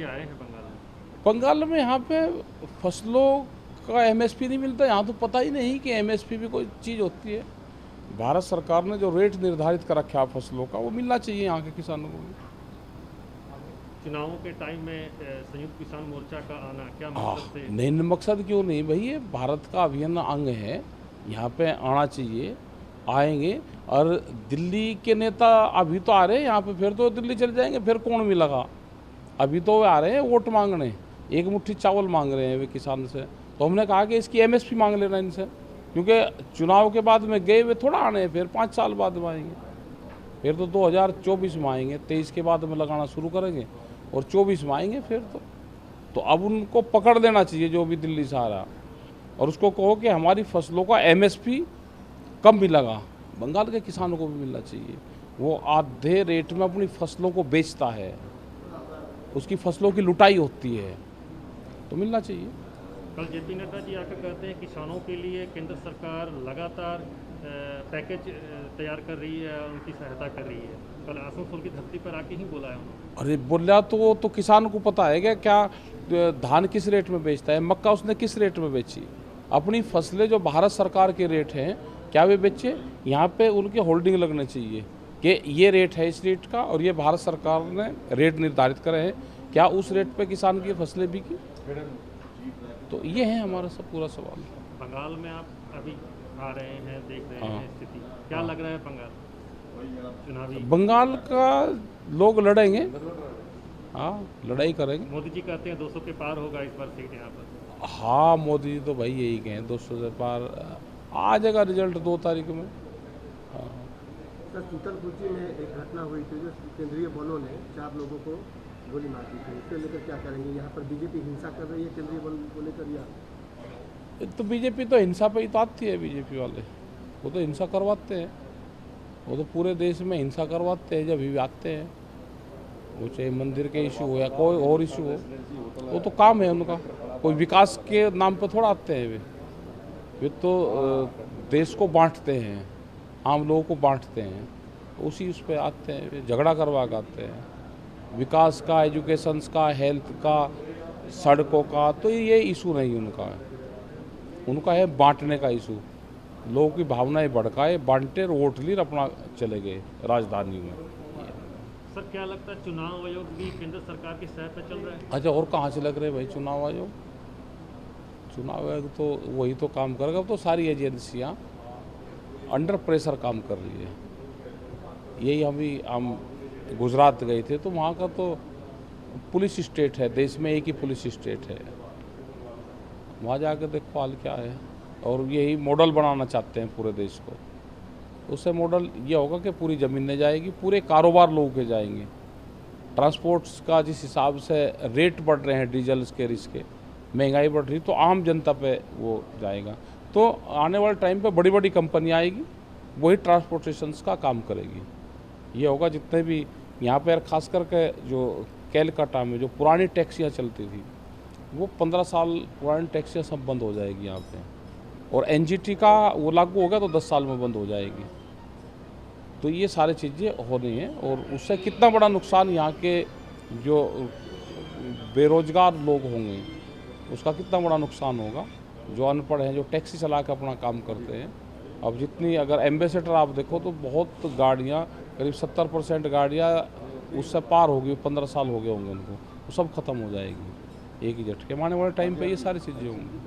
लिए आए हैं बंगाल में? बंगाल में यहाँ पे फसलों का एमएसपी नहीं मिलता। यहाँ तो पता ही नहीं कि एमएसपी भी कोई चीज़ होती है। भारत सरकार ने जो रेट निर्धारित कर रखा है फसलों का, वो मिलना चाहिए यहाँ के किसानों को भी। चुनावों के टाइम में संयुक्त किसान मोर्चा का आना क्या हाँ, मकसद से? नहीं मकसद क्यों नहीं भाई, ये भारत का अभिन्न अंग है, यहाँ पे आना चाहिए, आएंगे। और दिल्ली के नेता अभी तो आ रहे हैं यहाँ पे, फिर तो दिल्ली चले जाएंगे, फिर कौन मिलेगा? अभी तो वे आ रहे हैं वोट मांगने, एक मुट्ठी चावल मांग रहे हैं वे किसान से। तो हमने कहा कि इसकी एमएसपी मांग लेना इनसे, क्योंकि चुनाव के बाद में गए वे थोड़ा आने हैं, फिर 5 साल बाद में आएंगे। फिर तो 2024 में आएंगे, 23 के बाद में लगाना शुरू करेंगे और 24 में आएंगे फिर तो अब उनको पकड़ लेना चाहिए जो भी दिल्ली से आ रहा, और उसको कहो कि हमारी फसलों का एमएसपी कम मिलेगा। बंगाल के किसानों को भी मिलना चाहिए। वो आधे रेट में अपनी फसलों को बेचता है, उसकी फसलों की लुटाई होती है, तो मिलना चाहिए। कल जेपी नड्डा जी आकर कहते हैं किसानों के लिए केंद्र सरकार लगातार पैकेज तैयार कर रही है, उनकी सहायता कर रही है। कल आसनसोल की धरती पर आके ही बोला है उन्होंने। अरे बोला तो किसान को पता है क्या धान किस रेट में बेचता है, मक्का उसने किस रेट में बेची। अपनी फसलें जो भारत सरकार के रेट हैं, क्या वे बेचे? यहाँ पे उनके होल्डिंग लगने चाहिए कि ये रेट है इस रेट का, और ये भारत सरकार ने रेट निर्धारित करे हैं, क्या उस रेट पे किसान की फसलें बिकी? तो ये है हमारा सब पूरा सवाल। बंगाल में आप अभी आ रहे हैं, देख रहे हैं स्थिति, क्या लग रहा है बंगाल चुनावी? बंगाल का लोग लड़ेंगे, हाँ लड़ाई करेंगे। मोदी जी कहते हैं 200 के पार होगा इस बार सीट यहाँ पर। हाँ, मोदी जी तो भाई यही कहें 200 से पार आ जाएगा रिजल्ट 2 तारीख में। हाँ। सर, शीतलकुची में एक घटना हुई थी जो केंद्रीय बलों ने 4 लोगों को गोली मार दी थी, इसको लेकर क्या करेंगे? यहाँ पर बीजेपी हिंसा कर रही है केंद्रीय बल को लेकर, या तो बीजेपी तो हिंसा पे ही तो आती है। बीजेपी वाले वो तो हिंसा करवाते हैं, वो तो पूरे देश में हिंसा करवाते हैं जब भी आते हैं। वो चाहे मंदिर के इशू हो या कोई और इशू हो, वो तो काम है उनका। कोई विकास के नाम पे थोड़ा आते हैं वे तो देश को बांटते हैं, आम लोगों को बांटते हैं, उसी उस पर आते हैं, वे झगड़ा करवा के आते हैं। विकास का, एजुकेशन का, हेल्थ का, सड़कों का, तो ये इशू नहीं उनका है। उनका है बांटने का इशू। लोगों की भावनाएं भड़काए, बांटे, वोट ली, अपना चले गए राजधानी में। सर, क्या लगता है चुनाव आयोग भी केंद्र सरकार की सहायता पे चल रहा है? अच्छा, और कहाँ से लग रहे भाई चुनाव आयोग? चुनाव आयोग तो वही तो काम करेगा। अब तो सारी एजेंसियाँ अंडर प्रेशर काम कर रही है। यही हम गुजरात गए थे, तो वहाँ का तो पुलिस स्टेट है, देश में एक ही पुलिस स्टेट है। वहाँ जाकर देखो हाल क्या है, और यही मॉडल बनाना चाहते हैं पूरे देश को। उससे मॉडल ये होगा कि पूरी ज़मीनें जाएगी, पूरे कारोबार लोगों के जाएंगे। ट्रांसपोर्ट्स का जिस हिसाब से रेट बढ़ रहे हैं, डीजल के, रिस्क के, महंगाई बढ़ रही, तो आम जनता पे वो जाएगा। तो आने वाले टाइम पे बड़ी बड़ी कंपनियाँ आएगी, वही ट्रांसपोर्टेशंस का काम करेगी। ये होगा जितने भी यहाँ पर, खास करके जो कैलकाटा में जो पुरानी टैक्सियाँ चलती थी, वो 15 साल पुरानी टैक्सियाँ सब बंद हो जाएगी यहाँ पे। और एनजीटी का वो लागू हो गया तो 10 साल में बंद हो जाएगी। तो ये सारी चीज़ें हो रही हैं, और उससे कितना बड़ा नुकसान यहाँ के जो बेरोजगार लोग होंगे, उसका कितना बड़ा नुकसान होगा। जो अनपढ़ हैं, जो टैक्सी चला के अपना काम करते हैं। अब जितनी, अगर एम्बेसडर आप देखो तो बहुत गाड़ियाँ, करीब 70% गाड़ियाँ उससे पार होगी, 15 साल हो गए होंगे उनको, वो सब खत्म हो जाएगी एक ही झटके। आने वाले टाइम पे ये सारी चीज़ें होंगी।